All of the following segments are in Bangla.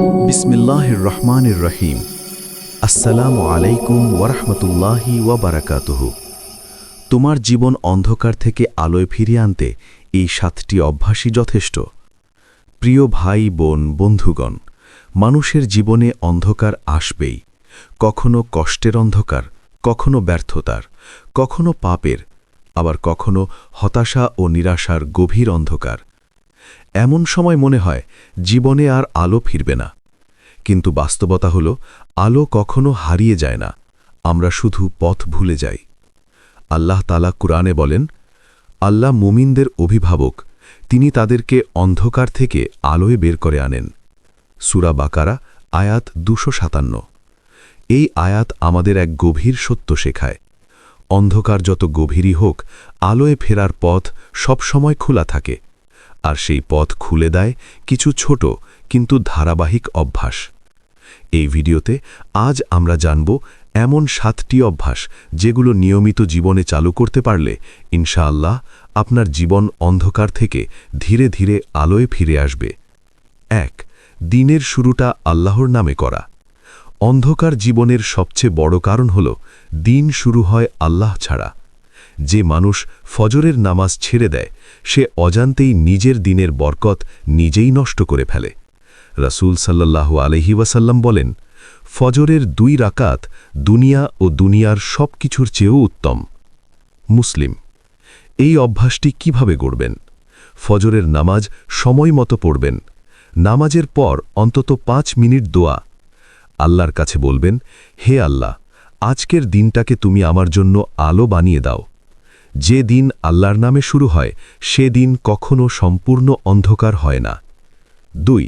বিসমিল্লাহির রহমানির রহিম। আসসালামু আলাইকুম ওয়ারাহমাতুল্লাহি ওয়াবারাকাতুহু। তোমার জীবন অন্ধকার থেকে আলোয় ফিরিয়ে আনতে এই 7টি অভ্যাসই যথেষ্ট। প্রিয় ভাই বোন বন্ধুগণ, মানুষের জীবনে অন্ধকার আসবেই। কখনো কষ্টের অন্ধকার, কখনো ব্যর্থতার, কখনো পাপের, আবার কখনো হতাশা ও নিরাশার গভীর অন্ধকার। এমন সময় মনে হয় জীবনে আর আলো ফিরবে না। কিন্তু বাস্তবতা হল, আলো কখনো হারিয়ে যায় না, আমরা শুধু পথ ভুলে যাই। আল্লাহ তাআলা কুরআনে বলেন, আল্লাহ মুমিনদের অভিভাবক, তিনি তাদেরকে অন্ধকার থেকে আলোয় বের করে আনেন। সূরা বাকারা আয়াত 257। এই আয়াত আমাদের এক গভীর সত্য শেখায়। অন্ধকার যত গভীরই হোক, আলোয় ফেরার পথ সবসময় খোলা থাকে। আর সেই পথ খুলে দেয় কিছু ছোট কিন্তু ধারাবাহিক অভ্যাস। এই ভিডিওতে আজ আমরা জানব এমন 7টি অভ্যাস, যেগুলো নিয়মিত জীবনে চালু করতে পারলে ইনশাআল্লাহ আপনার জীবন অন্ধকার থেকে ধীরে ধীরে আলোয় ফিরে আসবে। 1. দিনের শুরুটা আল্লাহর নামে করা। অন্ধকার জীবনের সবচেয়ে বড় কারণ হল দিন শুরু হয় আল্লাহ ছাড়া। যে মানুষ ফজরের নামাজ ছেড়ে দেয়, সে অজান্তেই নিজের দিনের বরকত নিজেই নষ্ট করে ফেলে। রাসূল সাল্লাল্লাহু আলাইহি ওয়াসাল্লাম বলেন, ফজরের 2 রাকাত দুনিয়া ও দুনিয়ার সব কিছুর চেয়েও উত্তম। মুসলিম। এই অভ্যাসটি কিভাবে গড়বেন? ফজরের নামাজ সময় মতো পড়বেন। নামাজের পর অন্তত 5 মিনিট দোয়া। আল্লাহর কাছে বলবেন, হে আল্লাহ, আজকের দিনটাকে তুমি আমার জন্য আলো বানিয়ে দাও। যে দিন আল্লাহর নামে শুরু হয়, সে দিন কখনো সম্পূর্ণ অন্ধকার হয় না। 2.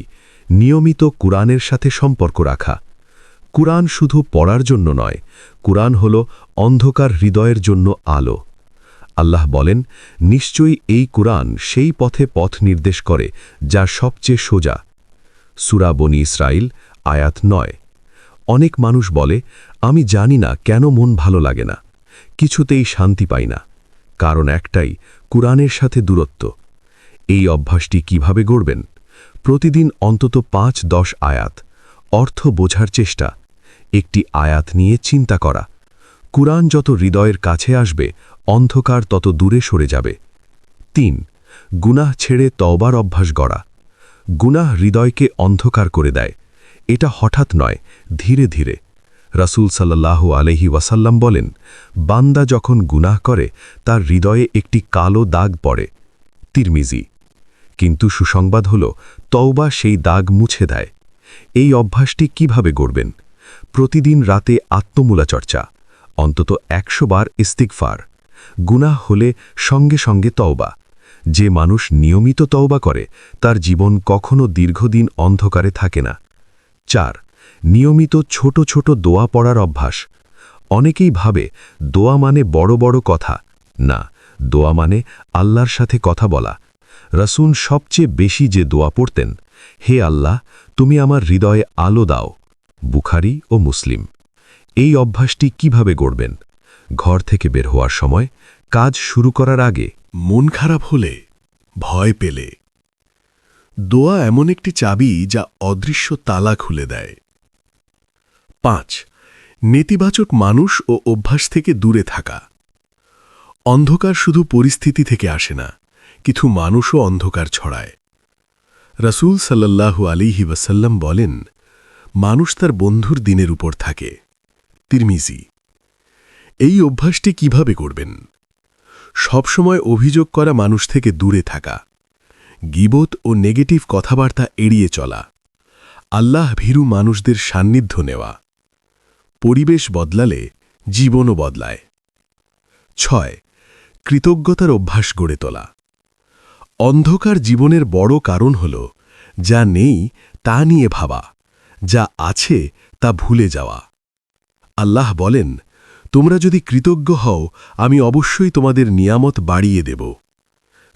নিয়মিত কুরআনের সাথে সম্পর্ক রাখা। কুরআন শুধু পড়ার জন্য নয়, কুরআন হল অন্ধকার হৃদয়ের জন্য আলো। আল্লাহ বলেন, নিশ্চয়ই এই কুরআন সেই পথে পথ নির্দেশ করে যা সবচেয়ে সোজা। সূরা বনী ইসরাইল আয়াত 9। অনেক মানুষ বলে, আমি জানি না কেন মন ভালো লাগে না, কিছুতেই শান্তি পাই না। কারণ একটাই, কুরআনের সাথে দূরত্ব। এই অভ্যাসটি কিভাবে গড়বেন? প্রতিদিন অন্তত 5-10 আয়াত, অর্থ বোঝার চেষ্টা, একটি আয়াত নিয়ে চিন্তা করা। কুরআন যত হৃদয়ের কাছে আসবে, অন্ধকার তত দূরে সরে যাবে। 3. গুনাহ ছেড়ে তওবার অভ্যাস গড়া। গুনাহ হৃদয়কে অন্ধকার করে দেয়। এটা হঠাৎ নয়, ধীরে ধীরে। রাসূল সাল্লাল্লাহু আলাইহি ওয়াসাল্লাম বলেন, বান্দা যখন গুনাহ করে, তার হৃদয়ে একটি কালো দাগ পড়ে। তিরমিজি। কিন্তু সুসংবাদ হল, তওবা সেই দাগ মুছে দেয়। এই অভ্যাসটি কিভাবে গড়বেন? প্রতিদিন রাতে আত্মমূলাচর্চা, অন্তত 100 বার ইস্তিগফার। গুনাহ হলে সঙ্গে সঙ্গে তওবা। যে মানুষ নিয়মিত তওবা করে, তার জীবন কখনো দীর্ঘদিন অন্ধকারে থাকে না। 4. নিয়মিত ছোট ছোট দোয়া পড়ার অভ্যাস। অনেকেই ভাবে দোয়া মানে বড় বড় কথা। না, দোয়া মানে আল্লাহর সাথে কথা বলা। রাসূল সবচেয়ে বেশি যে দোয়া পড়তেন, হে আল্লাহ, তুমি আমার হৃদয়ে আলো দাও। বুখারী ও মুসলিম। এই অভ্যাসটি কিভাবে গড়বেন? ঘর থেকে বের হওয়ার সময়, কাজ শুরু করার আগে, মন খারাপ হলে, ভয় পেলে। দোয়া এমন একটি চাবি যা অদৃশ্য তালা খুলে দেয়। 5. নেতিবাচক মানুষ ও অভ্যাস থেকে দূরে থাকা। অন্ধকার শুধু পরিস্থিতি থেকে আসে না, কিছু মানুষও অন্ধকার ছড়ায়। রাসূল সাল্লাল্লাহু আলাইহি ওয়াসাল্লাম বলেন, মানুষ তার বন্ধুর দিনের উপর থাকে। তিরমিজি। এই অভ্যাসটি কিভাবে করবেন? সবসময় অভিযোগ করা মানুষ থেকে দূরে থাকা, গীবত ও নেগেটিভ কথাবার্তা এড়িয়ে চলা, আল্লাহ ভীরু মানুষদের সান্নিধ্য নেওয়া। পরিবেশ বদলালে জীবনও বদলায়। 6. কৃতজ্ঞতার অভ্যাস গড়ে তোলা। অন্ধকার জীবনের বড় কারণ হল, যা নেই তা নিয়ে ভাবা, যা আছে তা ভুলে যাওয়া। আল্লাহ বলেন, তোমরা যদি কৃতজ্ঞ হও, আমি অবশ্যই তোমাদের নিয়ামত বাড়িয়ে দেব।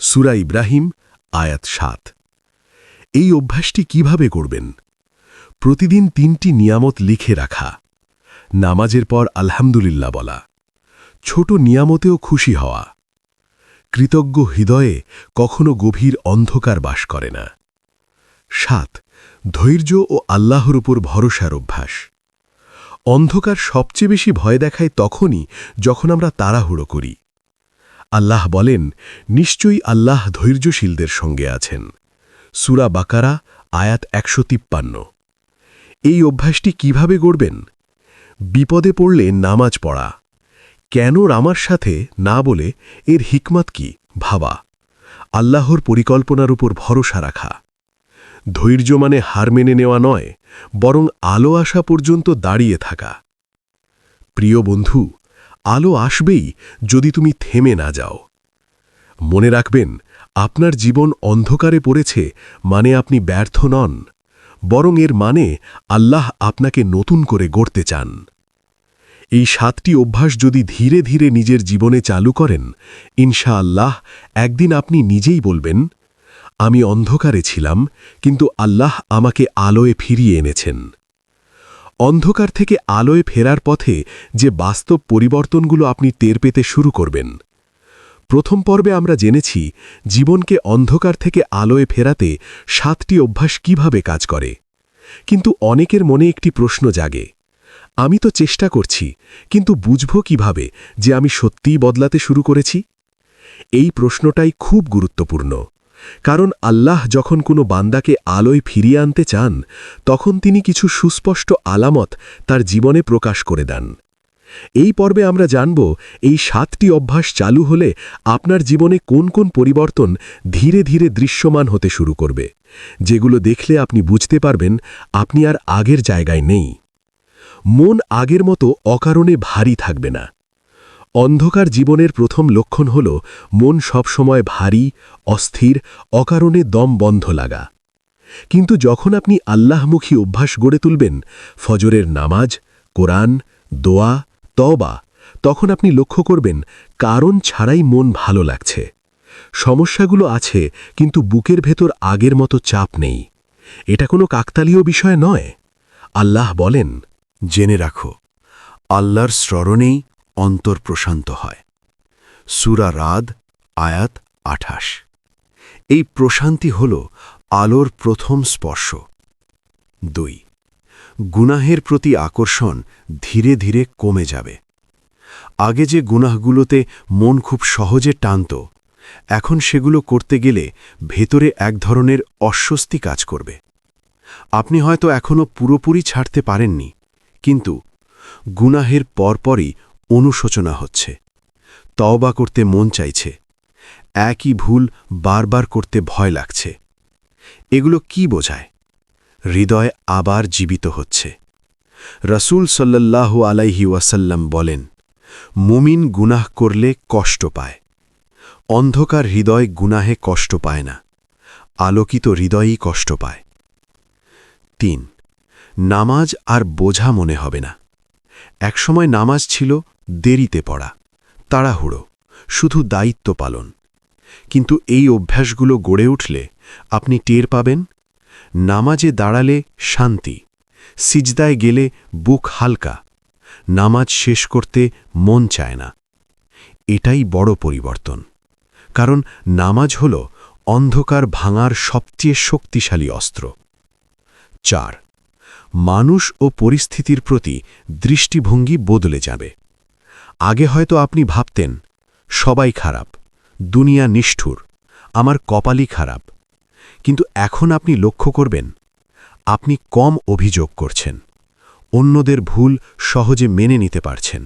সূরা ইব্রাহিম আয়াত 7। এই অভ্যাসটি কিভাবে করবেন? প্রতিদিন 3টি নিয়ামত লিখে রাখা। নামাজের পর আলহামদুলিল্লাহ বলা। ছোট নিয়ামতেও খুশি হওয়া। কৃতজ্ঞ হৃদয়ে কখনো গভীর অন্ধকার বাস করে না। 7. ধৈর্য ও আল্লাহর উপর ভরসার অভ্যাস। অন্ধকার সবচেয়ে বেশি ভয় দেখায় তখনই যখন আমরা তাড়াহুড়ো করি। আল্লাহ বলেন, নিশ্চয়ই আল্লাহ ধৈর্যশীলদের সঙ্গে আছেন। সূরা বাকারা আয়াত ১৫৩। এই অভ্যাসটি কিভাবে গড়বেন? বিপদে পড়লে নামাজ পড়া। কেন আমার সাথে না বলে এর হিকমত কি ভাবা। আল্লাহর পরিকল্পনার উপর ভরসা রাখা। ধৈর্য মানে হার মেনে নেওয়া নয়, বরং আলো আসা পর্যন্ত দাঁড়িয়ে থাকা। প্রিয় বন্ধু, আলো আসবেই যদি তুমি থেমে না যাও। মনে রাখবেন, আপনার জীবন অন্ধকারে পড়েছে মানে আপনি ব্যর্থ নন, বরং এর মানে আল্লাহ আপনাকে নতুন করে গড়তে চান। এই ৭টি অভ্যাস যদি ধীরে ধীরে নিজের জীবনে চালু করেন, ইনশাআল্লাহ একদিন আপনি নিজেই বলবেন, আমি অন্ধকারে ছিলাম, কিন্তু আল্লাহ আমাকে আলোয় ফিরিয়ে এনেছেন। অন্ধকার থেকে আলোয় ফেরার পথে যে বাস্তব পরিবর্তনগুলো আপনি টের পেতে শুরু করবেন। প্রথম পর্বে আমরা জেনেছি জীবনকে অন্ধকার থেকে আলোয় ফেরাতে ৭টি অভ্যাস কিভাবে কাজ করে। কিন্তু অনেকের মনে একটি প্রশ্ন জাগে, আমি তো চেষ্টা করছি, কিন্তু বুঝব কিভাবে যে আমি সত্যিই বদলাতে শুরু করেছি? এই প্রশ্নটাই খুব গুরুত্বপূর্ণ, কারণ আল্লাহ যখন কোনো বান্দাকে আলোয় ফিরিয়ে আনতে চান, তখন তিনি কিছু সুস্পষ্ট আলামত তার জীবনে প্রকাশ করে দেন। এই পর্বে আমরা জানব এই ৭টি অভ্যাস চালু হলে আপনার জীবনে কোন কোন পরিবর্তন ধীরে ধীরে দৃশ্যমান হতে শুরু করবে, যেগুলো দেখলে আপনি বুঝতে পারবেন আপনি আর আগের জায়গায় নেই। মন আগের মতো অকারণে ভারী থাকবে না। অন্ধকার জীবনের প্রথম লক্ষণ হল মন সবসময় ভারী, অস্থির, অকারণে দম বন্ধ লাগা। কিন্তু যখন আপনি আল্লাহমুখী অভ্যাস গড়ে তুলবেন, ফজরের নামাজ, কোরআন, দোয়া, তওবা, তখন আপনি লক্ষ্য করবেন কারণ ছাড়াই মন ভালো লাগছে। সমস্যাগুলো আছে, কিন্তু বুকের ভেতর আগের মতো চাপ নেই। এটা কোনো কাকতালীয় বিষয় নয়। আল্লাহ বলেন, জেনে রাখো, আল্লাহর স্মরণেই অন্তর প্রশান্ত হয়। সূরা রাদ আয়াত ২৮। এই প্রশান্তি হল আলোর প্রথম স্পর্শ। ২. গুনাহের প্রতি আকর্ষণ ধীরে ধীরে কমে যাবে। আগে যে গুনাহগুলোতে মন খুব সহজে টানত, এখন সেগুলো করতে গেলে ভেতরে এক ধরনের অস্বস্তি কাজ করবে। আপনি হয়তো এখনও পুরোপুরি ছাড়তে পারেননি, কিন্তু গুনাহের পরপরই অনুশোচনা হচ্ছে, তওবা করতে মন চাইছে, একই ভুল বারবার করতে ভয় লাগছে। এগুলো কি বোঝায়? হৃদয় আবার জীবিত হচ্ছে। রাসূল সাল্লাল্লাহু আলাইহি ওয়াসাল্লাম বলেন, মুমিন গুনাহ করলে কষ্ট পায়। অন্ধকার হৃদয় গুনাহে কষ্ট পায় না, আলোকিত হৃদয়ই কষ্ট পায়। ৩. নামাজ আর বোঝা মনে হবে না। একসময় নামাজ ছিল দেরিতে পড়া, তাড়াহুড়ো, শুধু দায়িত্ব পালন। কিন্তু এই অভ্যাসগুলো গড়ে উঠলে আপনি টের পাবেন, নামাজে দাঁড়ালে শান্তি, সিজদায় গেলে বুক হালকা, নামাজ শেষ করতে মন চায় না। এটাই বড় পরিবর্তন, কারণ নামাজ হল অন্ধকার ভাঙার সবচেয়ে শক্তিশালী অস্ত্র। ৪. মানুষ ও পরিস্থিতির প্রতি দৃষ্টিভঙ্গি বদলে যাবে। আগে হয়তো আপনি ভাবতেন, সবাই খারাপ, দুনিয়া নিষ্ঠুর, আমার কপালই খারাপ। কিন্তু এখন আপনি লক্ষ্য করবেন, আপনি কম অভিযোগ করছেন, অন্যদের ভুল সহজে মেনে নিতে পারছেন,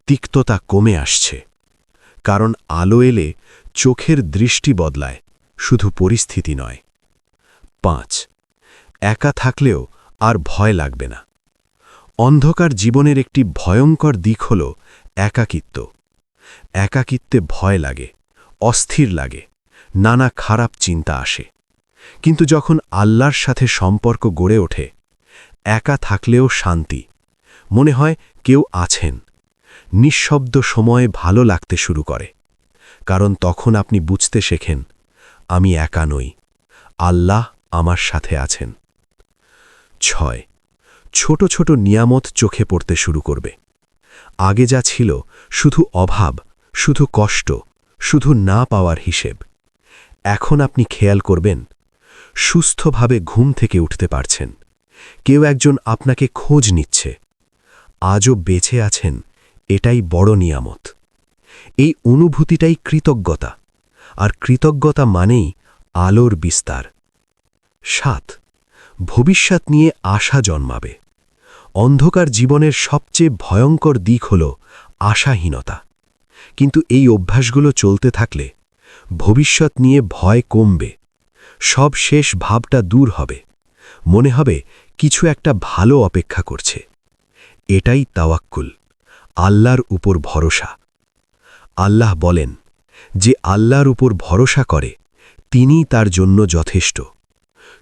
তিক্ততা কমে আসছে। কারণ আলো এলে চোখের দৃষ্টি বদলায়, শুধু পরিস্থিতি নয়। ৫. একা থাকলেও আর ভয় লাগবে না। অন্ধকার জীবনের একটি ভয়ঙ্কর দিক হল একাকিত্ব। একাকিত্বে ভয় লাগে, অস্থির লাগে, নানা খারাপ চিন্তা আসে। কিন্তু যখন আল্লাহর সাথে সম্পর্ক গড়ে ওঠে, একা থাকলেও শান্তি, মনে হয় কেউ আছেন। নিঃশব্দ সময়ে ভালো লাগতে শুরু করে, কারণ তখন আপনি বুঝতে শেখেন, আমি একা নই, আল্লাহ আমার সাথে আছেন। ৬. ছোট ছোট নিয়ামত চোখে পড়তে শুরু করবে। আগে যা ছিল শুধু অভাব, শুধু কষ্ট, শুধু না পাওয়ার হিসেব। এখন আপনি খেয়াল করবেন, সুস্থভাবে ঘুম থেকে উঠতে পারছেন, কেউ একজন আপনাকে খোঁজ নিচ্ছে, আজও বেঁচে আছেন, এটাই বড় নিয়ামত। এই অনুভূতিটাই কৃতজ্ঞতা, আর কৃতজ্ঞতা মানেই আলোর বিস্তার। ৭. ভবিষ্যৎ নিয়ে আশা জন্মাবে। অন্ধকার জীবনের সবচেয়ে ভয়ঙ্কর দিক হল আশাহীনতা, কিন্তু এই অভ্যাসগুলো চলতে থাকলে ভবিষ্যৎ নিয়ে ভয় কমবে, সব শেষ ভাবটা দূর হবে, মনে হবে কিছু একটা ভালো অপেক্ষা করছে। এটাই তাওয়াক্কুল, আল্লাহর উপর ভরসা। আল্লাহ বলেন, যে আল্লাহর উপর ভরসা করে তিনিই তার জন্য যথেষ্ট।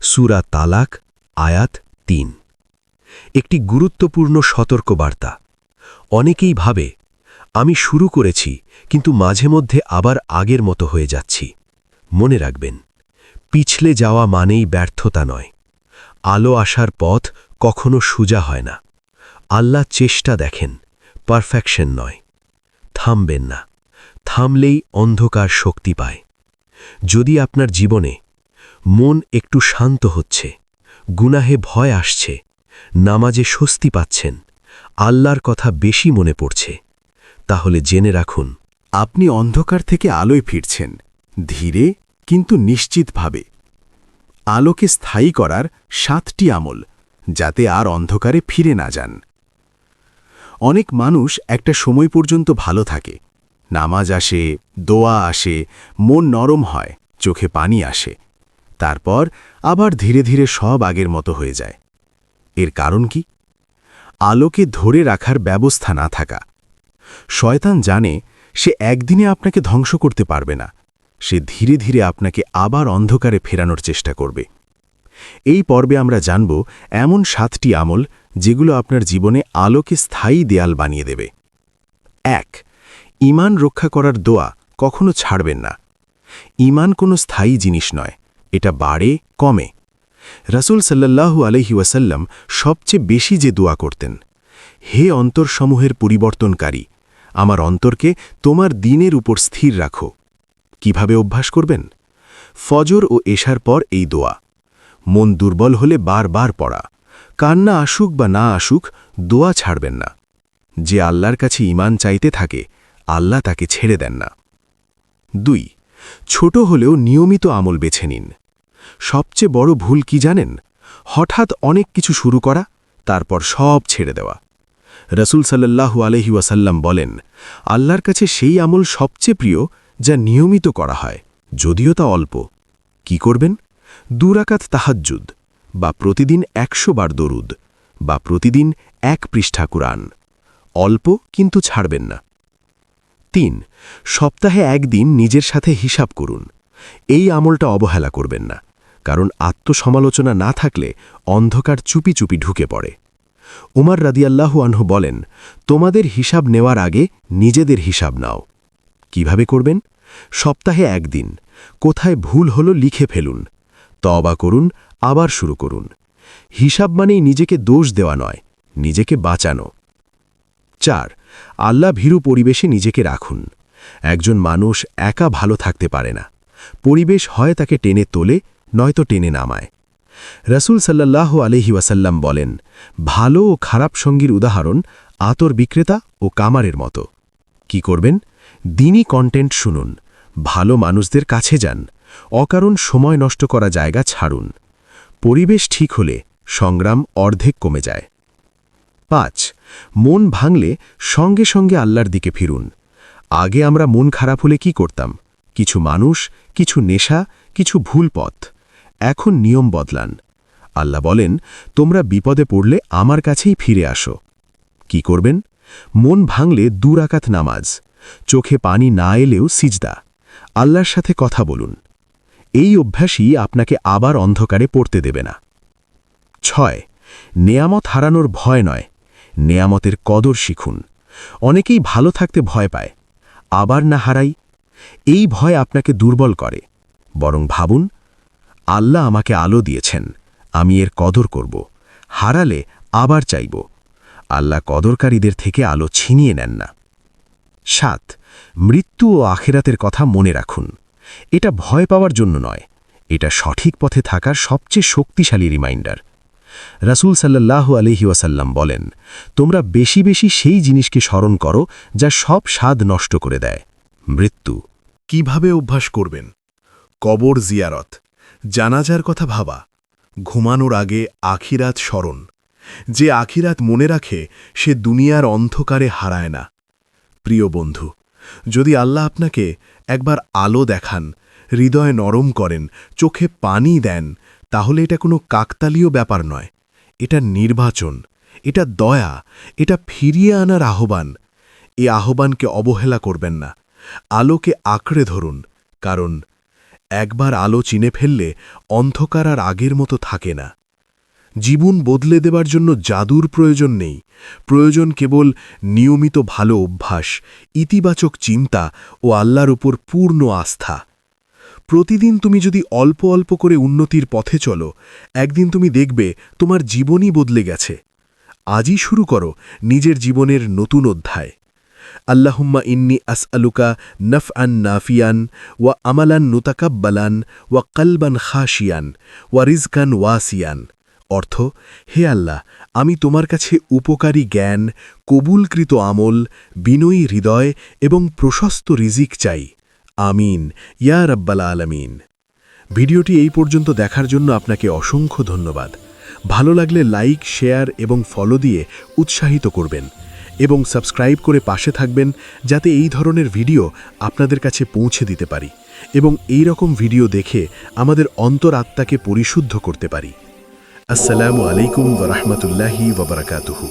সূরা তালাক, আয়াত ৩। একটি গুরুত্বপূর্ণ সতর্কবার্তা। অনেকেই ভাবে, আমি শুরু করেছি কিন্তু মাঝে মধ্যে আবার আগের মতো হয়ে যাচ্ছি। মনে রাখবেন, পিছলে যাওয়া মানেই ব্যর্থতা নয়। আলো আসার পথ কখনো সোজা হয় না। আল্লাহ চেষ্টা দেখেন, পারফেকশন নয়। থামবেন না, থামলেই অন্ধকার শক্তি পায়। যদি আপনার জীবনে মন একটু শান্ত হচ্ছে, গুনাহে ভয় আসছে, নামাজে স্বস্তি পাচ্ছেন, আল্লাহর কথা বেশি মনে পড়ছে, তাহলে জেনে রাখুন, আপনি অন্ধকার থেকে আলোয় ফিরছেন, ধীরে কিন্তু নিশ্চিতভাবে। আলোকে স্থায়ী করার ৭টি আমল, যাতে আর অন্ধকারে ফিরে না যান। অনেক মানুষ একটা সময় পর্যন্ত ভালো থাকে, নামাজ আসে, দোয়া আসে, মন নরম হয়, চোখে পানি আসে, তারপর আবার ধীরে ধীরে সব আগের মতো হয়ে যায়। এর কারণ কি? আলোকে ধরে রাখার ব্যবস্থা না থাকা। শয়তান জানে সে একদিনে আপনাকে ধ্বংস করতে পারবে না, সে ধীরে ধীরে আপনাকে আবার অন্ধকারে ফেরানোর চেষ্টা করবে। এই পর্বে আমরা জানব এমন ৭টি আমল যেগুলো আপনার জীবনে আলোকে স্থায়ী দেয়াল বানিয়ে দেবে। ১. ঈমান রক্ষা করার দোয়া কখনো ছাড়বেন না। ঈমান কোনো স্থায়ী জিনিস নয়, এটা বাড়ে কমে। রাসূল সাল্লাল্লাহু আলাইহি ওয়াসাল্লাম সবচেয়ে বেশি যে দোয়া করতেন, হে অন্তরসমূহের পরিবর্তনকারী, আমার অন্তরকে তোমার দ্বীনের উপর স্থির রাখো। কিভাবে অভ্যাস করবেন? ফজর ও এশার পর এই দোয়া। মন দুর্বল হলে বারবার পড়া। কান্না আসুক বা না আসুক, দোয়া ছাড়বেন না। যে আল্লাহর কাছে ঈমান চাইতে থাকে, আল্লাহ তাকে ছেড়ে দেন না। ২. ছোট হলেও নিয়মিত আমল বেছে নিন। সবচেয়ে বড় ভুল কি জানেন? হঠাৎ অনেক কিছু শুরু করা, তারপর সব ছেড়ে দেওয়া। রাসূল সাল্লাল্লাহু আলাইহি ওয়াসাল্লাম বলেন, আল্লাহর কাছে সেই আমল সবচেয়ে প্রিয় যা নিয়মিত করা হয়, যদিও তা অল্প। কি করবেন? ২ রাকাত তাহাজ্জুদ, বা প্রতিদিন ১০০ বার দরুদ, বা প্রতিদিন ১ পৃষ্ঠা কুরআন। অল্প, কিন্তু ছাড়বেন না। ৩. সপ্তাহে একদিন নিজের সাথে হিসাব করুন। এই আমলটা অবহেলা করবেন না, কারণ আত্মসমালোচনা না থাকলে অন্ধকার চুপি চুপি ঢুকে পড়ে। উমর রাদিয়াল্লাহু আনহু বলেন, তোমাদের হিসাব নেওয়ার আগে নিজেদের হিসাব নাও। কিভাবে করবেন? সপ্তাহে একদিন কোথায় ভুল হলো লিখে ফেলুন, তওবা করুন, আবার শুরু করুন। হিসাব মানেই নিজেকে দোষ দেওয়া নয়, নিজেকে বাঁচানো। ৪. আল্লাহ ভীরু পরিবেশে নিজেকে রাখুন। একজন মানুষ একা ভালো থাকতে পারে না, পরিবেশ হয় তাকে টেনে তোলে, নয়তো টেনে নামায়। রাসূল সাল্লাল্লাহু আলাইহি ওয়াসাল্লাম বলেন, ভালো ও খারাপ সঙ্গীর উদাহরণ আতর বিক্রেতা ও কামারের মতো। কি করবেন? দিনই কন্টেন্ট শুনুন, ভালো মানুষদের কাছে যান, অকারণ সময় নষ্ট করা জায়গা ছাড়ুন। পরিবেশ ঠিক হলে সংগ্রাম অর্ধেক কমে যায়। ৫. মন ভাঙলে সঙ্গে সঙ্গে আল্লাহর দিকে ফিরুন। আগে আমরা মন খারাপ হলে কি করতাম? কিছু মানুষ, কিছু নেশা, কিছু ভুল পথ। এখন নিয়ম বদলান। আল্লাহ বলেন, তোমরা বিপদে পড়লে আমার কাছেই ফিরে আসো। কি করবেন? মন ভাঙলে ২ রাকাত নামাজ, চোখে পানি না এলেও সিজদা, আল্লাহর সাথে কথা বলুন। এই অভ্যাসই আপনাকে আবার অন্ধকারে পড়তে দেবে না। ৬. নেয়ামত হারানোর ভয় নয়, নেয়ামতের কদর শিখুন। অনেকেই ভালো থাকতে ভয় পায়, আবার না হারাই, এই ভয় আপনাকে দুর্বল করে। বরং ভাবুন, আল্লাহ আমাকে আলো দিয়েছেন, আমি এর কদর করব, হারালে আবার চাইব। আল্লাহ কদরকারীদের থেকে আলো ছিনিয়ে নেন না। ৭. মৃত্যু ও আখিরাতের কথা মনে রাখুন। এটা ভয় পাওয়ার জন্য নয়, এটা সঠিক পথে থাকার সবচেয়ে শক্তিশালী রিমাইন্ডার। রাসূল সাল্লাল্লাহু আলাইহি ওয়াসাল্লাম বলেন, তোমরা বেশি বেশি সেই জিনিসকে স্মরণ করো যা সব স্বাদ নষ্ট করে দেয়, মৃত্যু। কিভাবে অভ্যাস করবেন? কবর জিয়ারত, জানাজার কথা ভাবা, ঘুমানোর আগে আখিরাত স্মরণ। যে আখিরাত মনে রাখে সে দুনিয়ার অন্ধকারে হারায় না। প্রিয় বন্ধু, যদি আল্লাহ আপনাকে একবার আলো দেখান, হৃদয় নরম করেন, চোখে পানি দেন, তাহলে এটা কোনো কাকতালীয় ব্যাপার নয়। এটা নির্বাচন, এটা দয়া, এটা ফিরিয়ে আনার আহ্বান। এই আহ্বানকে অবহেলা করবেন না। আলোকে আঁকড়ে ধরুন, কারণ একবার আলো চিনে ফেললে অন্ধকার আর আগের মতো থাকে না। জীবন বদলে দেবার জন্য জাদুর প্রয়োজন নেই, প্রয়োজন কেবল নিয়মিত ভালো অভ্যাস, ইতিবাচক চিন্তা ও আল্লাহর উপর পূর্ণ আস্থা। প্রতিদিন তুমি যদি অল্প অল্প করে উন্নতির পথে চলো, একদিন তুমি দেখবে তোমার জীবনই বদলে গেছে। আজই শুরু করো নিজের জীবনের নতুন অধ্যায়। আল্লাহুম্মা ইন্নি আসআলুকা নফআন নাফিয়ান ওয়া আমালান নুতাকাব্বালান ওয়া কলবান খাশিয়ান ওয়া রিজকান ওয়াসিয়ান। অর্থ, হে আল্লাহ, আমি তোমার কাছে উপকারী জ্ঞান, কবুলকৃত আমল, বিনয়ী হৃদয় এবং প্রশস্ত রিজিক চাই। আমিন ইয়া রাব্বাল আলামিন। ভিডিওটি এই পর্যন্ত দেখার জন্য আপনাকে অসংখ্য ধন্যবাদ। ভালো লাগলে লাইক, শেয়ার এবং ফলো দিয়ে উৎসাহিত করবেন এবং সাবস্ক্রাইব করে পাশে থাকবেন, যাতে এই ধরনের ভিডিও আপনাদের কাছে পৌঁছে দিতে পারি এবং এই রকম ভিডিও দেখে আমাদের অন্তরাত্মাকে পরিশুদ্ধ করতে পারি। আসসালামু আলাইকুম ওয়া রাহমাতুল্লাহি ওয়া বারাকাতুহু।